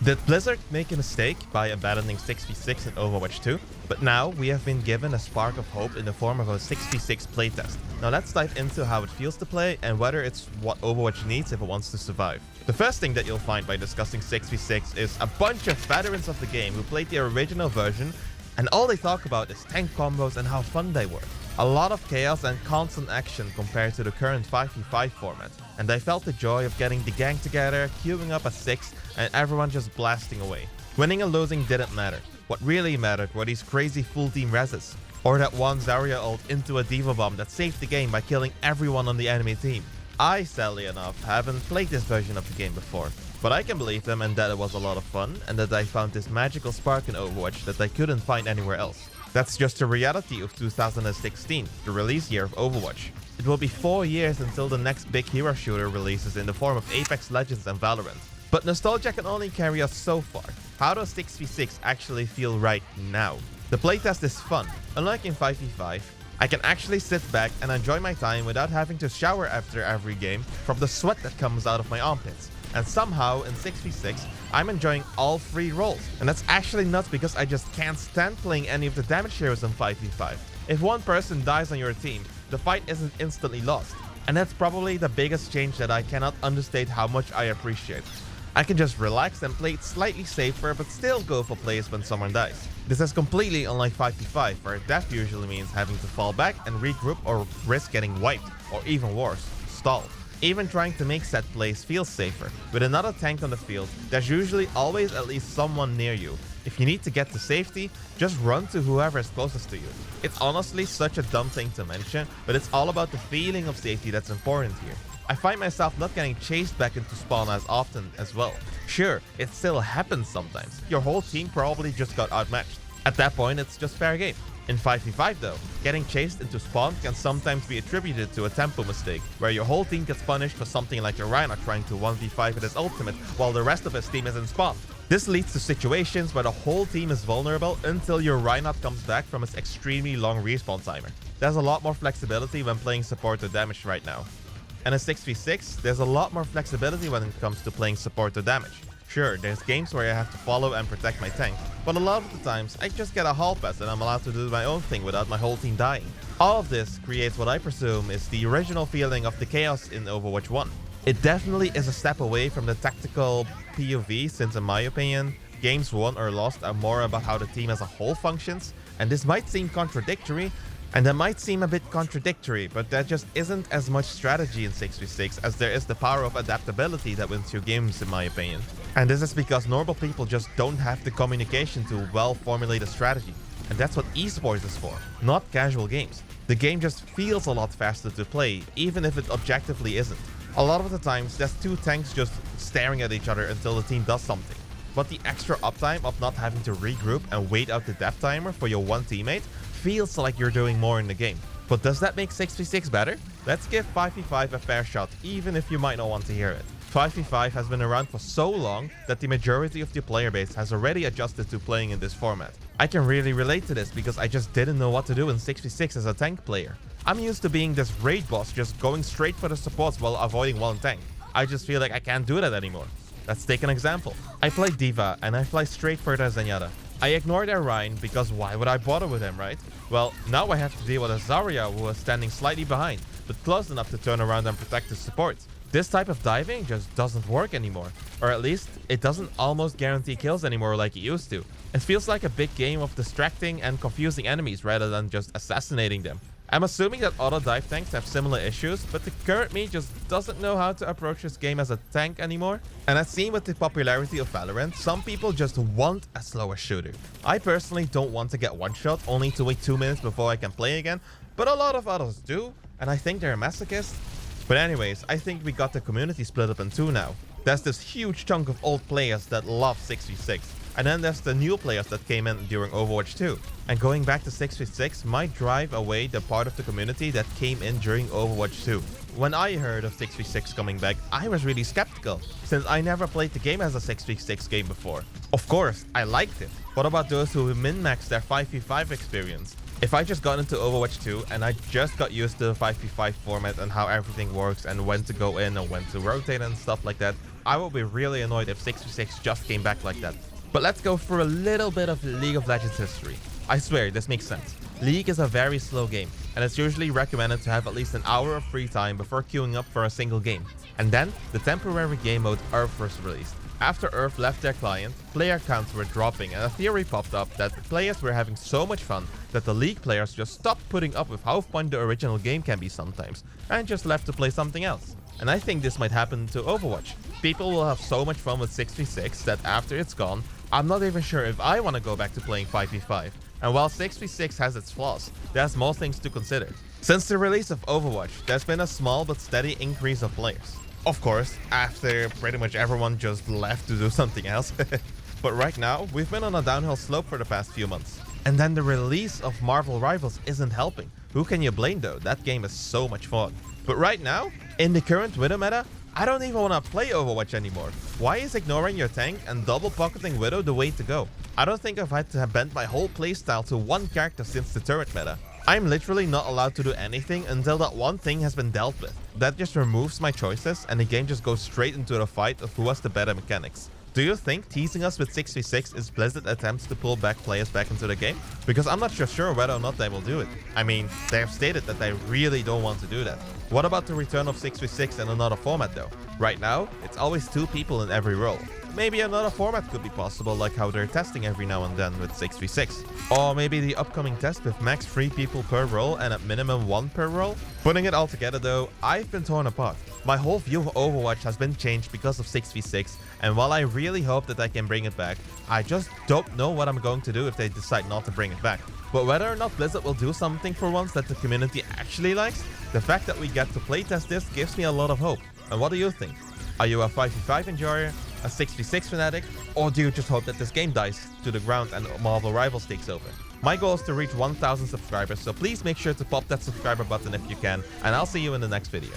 Did Blizzard make a mistake by abandoning 6v6 in Overwatch 2? But now we have been given a spark of hope in the form of a 6v6 playtest. Now let's dive into how it feels to play and whether it's what Overwatch needs if it wants to survive. The first thing that you'll find by discussing 6v6 is a bunch of veterans of the game who played the original version, and all they talk about is tank combos and how fun they were. A lot of chaos and constant action compared to the current 5v5 format, and I felt the joy of getting the gang together, queuing up a 6, and everyone just blasting away. Winning and losing didn't matter. What really mattered were these crazy full team reses, or that one Zarya ult into a D.Va bomb that saved the game by killing everyone on the enemy team. I, sadly enough, haven't played this version of the game before, but I can believe them and that it was a lot of fun, and that I found this magical spark in Overwatch that I couldn't find anywhere else. That's just the reality of 2016, the release year of Overwatch. It will be 4 years until the next big hero shooter releases in the form of Apex Legends and Valorant. But nostalgia can only carry us so far. How does 6v6 actually feel right now? The playtest is fun. Unlike in 5v5, I can actually sit back and enjoy my time without having to shower after every game from the sweat that comes out of my armpits. And somehow in 6v6, I'm enjoying all 3 roles. And that's actually nuts because I just can't stand playing any of the damage heroes in 5v5. If one person dies on your team, the fight isn't instantly lost. And that's probably the biggest change that I cannot understate how much I appreciate. I can just relax and play it slightly safer but still go for plays when someone dies. This is completely unlike 5v5, where death usually means having to fall back and regroup or risk getting wiped, or even worse, stall. Even trying to make set plays feels safer. With another tank on the field, there's usually always at least someone near you. If you need to get to safety, just run to whoever is closest to you. It's honestly such a dumb thing to mention, but it's all about the feeling of safety that's important here. I find myself not getting chased back into spawn as often as well. Sure, it still happens sometimes. Your whole team probably just got outmatched. At that point, it's just fair game. In 5v5 though, getting chased into spawn can sometimes be attributed to a tempo mistake, where your whole team gets punished for something like a Reinhardt trying to 1v5 with his ultimate while the rest of his team is in spawn. This leads to situations where the whole team is vulnerable until your Reinhardt comes back from its extremely long respawn timer. There's a lot more flexibility when playing support or damage right now. And in 6v6, there's a lot more flexibility when it comes to playing support or damage. Sure, there's games where I have to follow and protect my tank, but a lot of the times I just get a hall pass and I'm allowed to do my own thing without my whole team dying. All of this creates what I presume is the original feeling of the chaos in Overwatch 1. It definitely is a step away from the tactical POV, since in my opinion, games won or lost are more about how the team as a whole functions, and this might seem contradictory, but there just isn't as much strategy in 6v6 as there is the power of adaptability that wins you games, in my opinion. And this is because normal people just don't have the communication to well formulate a strategy. And that's what esports is for, not casual games. The game just feels a lot faster to play, even if it objectively isn't. A lot of the times, there's 2 tanks just staring at each other until the team does something. But the extra uptime of not having to regroup and wait out the death timer for your one teammate feels like you're doing more in the game. But does that make 6v6 better? Let's give 5v5 a fair shot, even if you might not want to hear it. 5v5 has been around for so long that the majority of the player base has already adjusted to playing in this format. I can really relate to this because I just didn't know what to do in 6v6 as a tank player. I'm used to being this raid boss just going straight for the supports while avoiding one tank. I just feel like I can't do that anymore. Let's take an example. I play D.Va and I fly straight for their Zenyatta. I ignore their Rein because why would I bother with him, right? Well, now I have to deal with a Zarya who is standing slightly behind, but close enough to turn around and protect the support. This type of diving just doesn't work anymore. Or at least, it doesn't almost guarantee kills anymore like it used to. It feels like a big game of distracting and confusing enemies rather than just assassinating them. I'm assuming that other dive tanks have similar issues, but the current me just doesn't know how to approach this game as a tank anymore. And as seen with the popularity of Valorant, some people just want a slower shooter. I personally don't want to get one shot only to wait 2 minutes before I can play again, but a lot of others do, and I think they're masochists. But anyways, I think we got the community split up in 2 now. There's this huge chunk of old players that love 6v6. And then there's the new players that came in during Overwatch 2. And going back to 6v6 might drive away the part of the community that came in during Overwatch 2. When I heard of 6v6 coming back, I was really skeptical, since I never played the game as a 6v6 game before. Of course, I liked it. What about those who min-maxed their 5v5 experience? If I just got into Overwatch 2 and I just got used to the 5v5 format and how everything works and when to go in and when to rotate and stuff like that, I would be really annoyed if 6v6 just came back like that. But let's go through a little bit of League of Legends history. I swear, this makes sense. League is a very slow game, and it's usually recommended to have at least an hour of free time before queuing up for a single game. And then, the temporary game mode Earth was released. After Earth left their client, player counts were dropping and a theory popped up that the players were having so much fun that the League players just stopped putting up with how fun the original game can be sometimes, and just left to play something else. And I think this might happen to Overwatch. People will have so much fun with 6v6 that after it's gone, I'm not even sure if I want to go back to playing 5v5. And while 6v6 has its flaws, there's more things to consider. Since the release of Overwatch, there's been a small but steady increase of players. Of course, after pretty much everyone just left to do something else. But right now, we've been on a downhill slope for the past few months. And then the release of Marvel Rivals isn't helping. Who can you blame though? That game is so much fun. But right now, in the current Widow meta, I don't even want to play Overwatch anymore. Why is ignoring your tank and double pocketing Widow the way to go? I don't think I've had to have bent my whole playstyle to one character since the turret meta. I'm literally not allowed to do anything until that one thing has been dealt with. That just removes my choices and the game just goes straight into the fight of who has the better mechanics. Do you think teasing us with 6v6 is Blizzard attempts to pull back players back into the game? Because I'm not sure whether or not they will do it. I mean, they have stated that they really don't want to do that. What about the return of 6v6 in another format though? Right now, it's always 2 people in every role. Maybe another format could be possible, like how they're testing every now and then with 6v6. Or maybe the upcoming test with max 3 people per role and at minimum 1 per role. Putting it all together though, I've been torn apart. My whole view of Overwatch has been changed because of 6v6, and while I really hope that I can bring it back, I just don't know what I'm going to do if they decide not to bring it back. But whether or not Blizzard will do something for once that the community actually likes, the fact that we get to playtest this gives me a lot of hope. And what do you think? Are you a 5v5 enjoyer, a 6v6 fanatic, or do you just hope that this game dies to the ground and Marvel Rivals takes over? My goal is to reach 1,000 subscribers, so please make sure to pop that subscriber button if you can, and I'll see you in the next video.